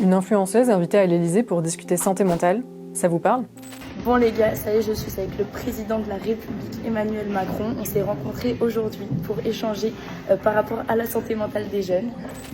Une influenceuse invitée à l'Élysée pour discuter santé mentale, ça vous parle? Bon les gars, ça y est, je suis avec le président de la République, Emmanuel Macron. On s'est rencontrés aujourd'hui pour échanger par rapport à la santé mentale des jeunes.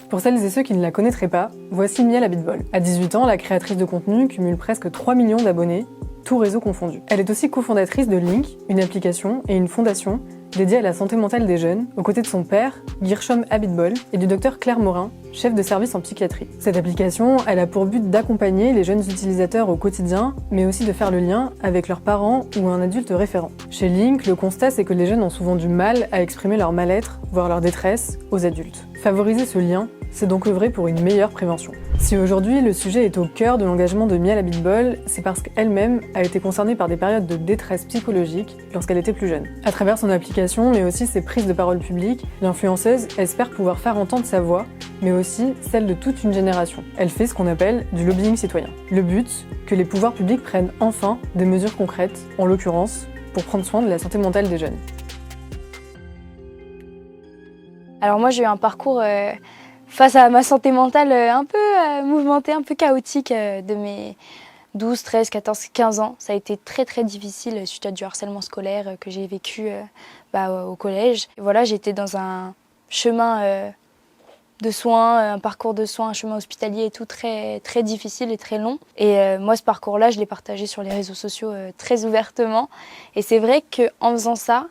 Pour celles et ceux qui ne la connaîtraient pas, voici Miel Abitbol. À 18 ans, la créatrice de contenu cumule presque 3 millions d'abonnés, tous réseaux confondus. Elle est aussi cofondatrice de Link, une application et une fondation dédiée à la santé mentale des jeunes, aux côtés de son père, Guirchom Abitbol, et du docteur Claire Morin, chef de service en psychiatrie. Cette application, elle a pour but d'accompagner les jeunes utilisateurs au quotidien, mais aussi de faire le lien avec leurs parents ou un adulte référent. Chez Link, le constat c'est que les jeunes ont souvent du mal à exprimer leur mal-être, voire leur détresse, aux adultes. Favoriser ce lien, c'est donc œuvrer pour une meilleure prévention. Si aujourd'hui le sujet est au cœur de l'engagement de Miel Abitbol, c'est parce qu'elle-même a été concernée par des périodes de détresse psychologique lorsqu'elle était plus jeune. À travers son application, mais aussi ses prises de parole publiques, l'influenceuse espère pouvoir faire entendre sa voix, mais aussi celle de toute une génération. Elle fait ce qu'on appelle du lobbying citoyen. Le but, que les pouvoirs publics prennent enfin des mesures concrètes, en l'occurrence, pour prendre soin de la santé mentale des jeunes. Alors moi j'ai eu un parcours face à ma santé mentale un peu mouvementée, un peu chaotique de mes 12, 13, 14, 15 ans. Ça a été très très difficile suite à du harcèlement scolaire que j'ai vécu au collège. Et voilà, j'étais dans un chemin de soins, un parcours de soins, un chemin hospitalier et tout très, très difficile et très long. Et moi ce parcours-là, je l'ai partagé sur les réseaux sociaux très ouvertement. Et c'est vrai qu'en faisant ça,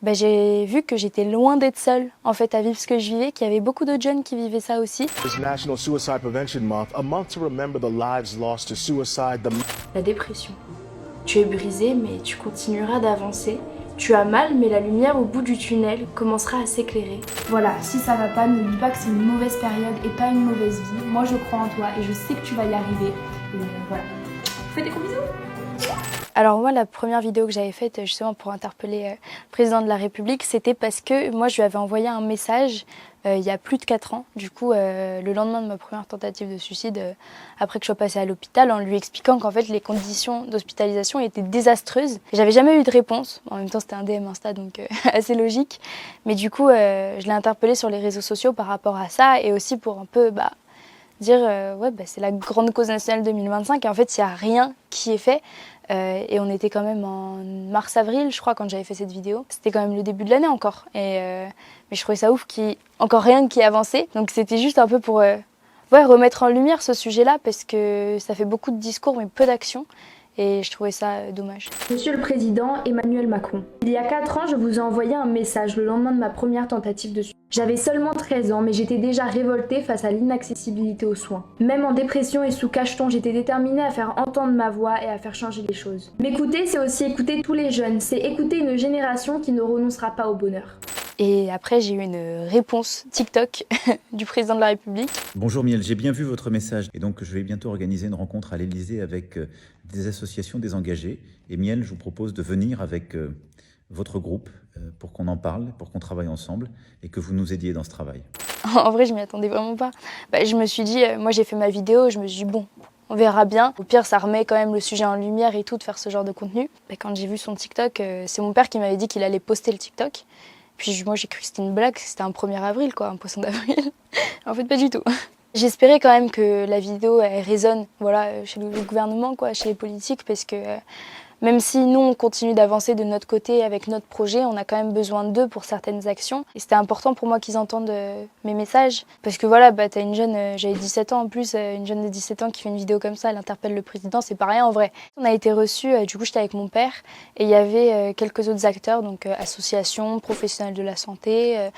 j'ai vu que j'étais loin d'être seule en fait à vivre ce que je vivais, qu'il y avait beaucoup d'autres jeunes qui vivaient ça aussi. National Suicide Prevention Month, a month to remember the lives lost to suicide. La dépression. Tu es brisé mais tu continueras d'avancer. Tu as mal mais la lumière au bout du tunnel commencera à s'éclairer. Voilà, si ça va pas, n'oublie pas que c'est une mauvaise période et pas une mauvaise vie. Moi je crois en toi et je sais que tu vas y arriver. Et voilà. Fais des gros bisous. Alors moi, la première vidéo que j'avais faite justement pour interpeller le président de la République, c'était parce que moi je lui avais envoyé un message il y a plus de 4 ans, du coup le lendemain de ma première tentative de suicide, après que je sois passée à l'hôpital, en lui expliquant qu'en fait les conditions d'hospitalisation étaient désastreuses. J'avais jamais eu de réponse, en même temps c'était un DM Insta donc assez logique, mais du coup je l'ai interpellé sur les réseaux sociaux par rapport à ça et aussi pour un peu dire c'est la grande cause nationale 2025 et en fait il n'y a rien qui est fait. Et on était quand même en mars-avril, je crois, quand j'avais fait cette vidéo. C'était quand même le début de l'année encore. Mais je trouvais ça ouf qu'il n'y ait encore rien qui avançait. Donc c'était juste un peu pour remettre en lumière ce sujet-là, parce que ça fait beaucoup de discours mais peu d'actions. Et je trouvais ça dommage. Monsieur le Président Emmanuel Macron, il y a 4 ans, je vous ai envoyé un message le lendemain de ma première tentative de suicide. J'avais seulement 13 ans, mais j'étais déjà révoltée face à l'inaccessibilité aux soins. Même en dépression et sous cacheton, j'étais déterminée à faire entendre ma voix et à faire changer les choses. M'écouter, c'est aussi écouter tous les jeunes, c'est écouter une génération qui ne renoncera pas au bonheur. Et après, j'ai eu une réponse TikTok du président de la République. Bonjour Miel, j'ai bien vu votre message. Et donc, je vais bientôt organiser une rencontre à l'Élysée avec des associations, des engagés. Et Miel, je vous propose de venir avec votre groupe pour qu'on en parle, pour qu'on travaille ensemble et que vous nous aidiez dans ce travail. En vrai, je m'y attendais vraiment pas. Je me suis dit, moi j'ai fait ma vidéo, je me suis dit bon, on verra bien. Au pire, ça remet quand même le sujet en lumière et tout de faire ce genre de contenu. Quand j'ai vu son TikTok, c'est mon père qui m'avait dit qu'il allait poster le TikTok. Puis moi j'ai cru que c'était une blague, que c'était un 1er avril quoi, un poisson d'avril. En fait pas du tout. J'espérais quand même que la vidéo elle résonne chez le gouvernement, chez les politiques, parce que même si nous on continue d'avancer de notre côté avec notre projet, on a quand même besoin d'eux pour certaines actions. Et c'était important pour moi qu'ils entendent mes messages. Parce que t'as une jeune, j'avais 17 ans en plus, une jeune de 17 ans qui fait une vidéo comme ça, elle interpelle le président, c'est pas rien en vrai. On a été reçus, du coup j'étais avec mon père, et il y avait quelques autres acteurs, donc associations, professionnels de la santé,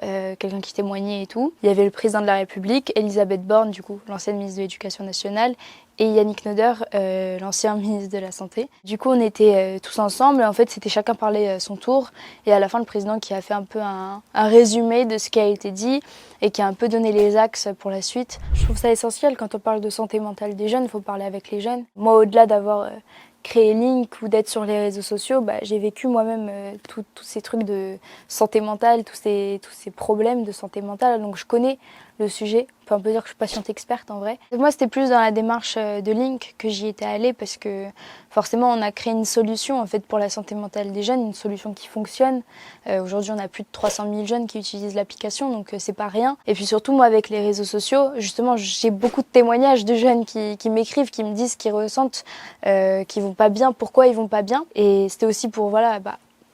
quelqu'un qui témoignait et tout. Il y avait le président de la République, Elisabeth Borne, du coup, l'ancienne ministre de l'Éducation nationale, et Yannick Noder, l'ancien ministre de la Santé. Du coup, on était tous ensemble, en fait, c'était chacun parlait son tour, et à la fin, le président qui a fait un peu un résumé de ce qui a été dit, et qui a un peu donné les axes pour la suite. Je trouve ça essentiel, quand on parle de santé mentale des jeunes, il faut parler avec les jeunes. Moi, au-delà d'avoir créer Link ou d'être sur les réseaux sociaux, j'ai vécu moi-même tous ces trucs de santé mentale, tous ces problèmes de santé mentale. Donc je connais le sujet. On peut dire que je suis patiente experte en vrai. Moi, c'était plus dans la démarche de Link que j'y étais allée parce que forcément, on a créé une solution en fait pour la santé mentale des jeunes, une solution qui fonctionne. Aujourd'hui, on a plus de 300 000 jeunes qui utilisent l'application, donc c'est pas rien. Et puis surtout, moi, avec les réseaux sociaux, justement, j'ai beaucoup de témoignages de jeunes qui m'écrivent, qui me disent ce qu'ils ressentent, qu'ils vont pas bien, pourquoi ils vont pas bien. Et c'était aussi pour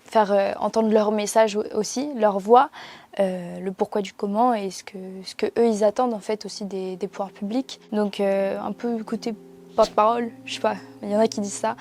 faire entendre leur message aussi, leur voix. Le pourquoi du comment et ce que eux ils attendent en fait aussi des pouvoirs publics. Donc un peu côté porte-parole, je sais pas, il y en a qui disent ça.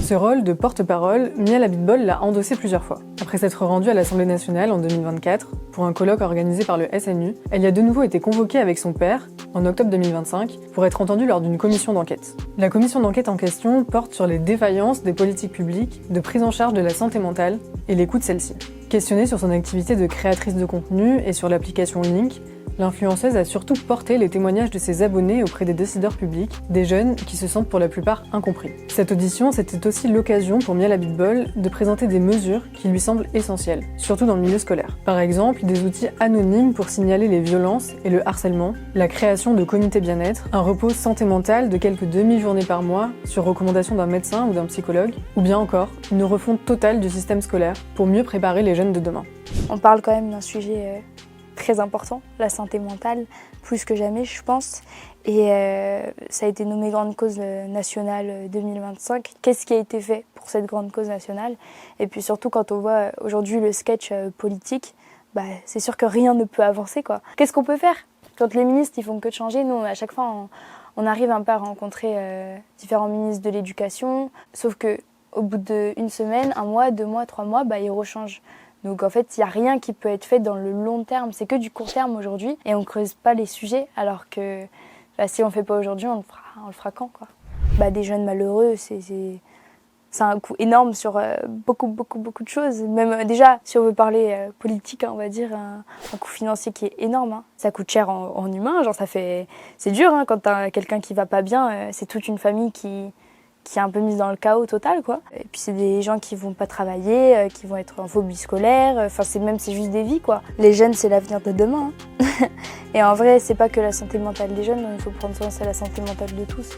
Ce rôle de porte-parole, Miel Abitbol l'a endossé plusieurs fois. Après s'être rendue à l'Assemblée nationale en 2024 pour un colloque organisé par le SNU, elle y a de nouveau été convoquée avec son père en octobre 2025 pour être entendue lors d'une commission d'enquête. La commission d'enquête en question porte sur les défaillances des politiques publiques de prise en charge de la santé mentale et les coûts de celle-ci. Questionnée sur son activité de créatrice de contenu et sur l'application Link, l'influenceuse a surtout porté les témoignages de ses abonnés auprès des décideurs publics, des jeunes qui se sentent pour la plupart incompris. Cette audition, c'était aussi l'occasion pour Miel Abitbol de présenter des mesures qui lui semblent essentielles, surtout dans le milieu scolaire. Par exemple, des outils anonymes pour signaler les violences et le harcèlement, la création de comités bien-être, un repos santé mentale de quelques demi-journées par mois sur recommandation d'un médecin ou d'un psychologue, ou bien encore une refonte totale du système scolaire pour mieux préparer les jeunes de demain. On parle quand même d'un sujet très important, la santé mentale, plus que jamais je pense. Et ça a été nommé grande cause nationale 2025. Qu'est-ce qui a été fait pour cette grande cause nationale? Et puis surtout quand on voit aujourd'hui le sketch politique, c'est sûr que rien ne peut avancer, quoi. Qu'est-ce qu'on peut faire? Quand les ministres ils font que de changer, nous à chaque fois on arrive un peu à rencontrer différents ministres de l'éducation, sauf que au bout d'une semaine, 1 mois, 2 mois, 3 mois, ils rechangent. Donc en fait, il n'y a rien qui peut être fait dans le long terme, c'est que du court terme aujourd'hui et on ne creuse pas les sujets alors que si on ne fait pas aujourd'hui, on le fera quand, quoi. Des jeunes malheureux, c'est un coût énorme sur beaucoup de choses. Même déjà, si on veut parler politique, on va dire un coût financier qui est énorme. Hein. Ça coûte cher en humain, c'est dur quand t'as quelqu'un qui va pas bien, c'est toute une famille qui est un peu mise dans le chaos total, quoi. Et puis c'est des gens qui vont pas travailler, qui vont être en phobie scolaire, c'est juste des vies, quoi. Les jeunes, c'est l'avenir de demain. Hein. Et en vrai, c'est pas que la santé mentale des jeunes dont il faut prendre soin, c'est la santé mentale de tous.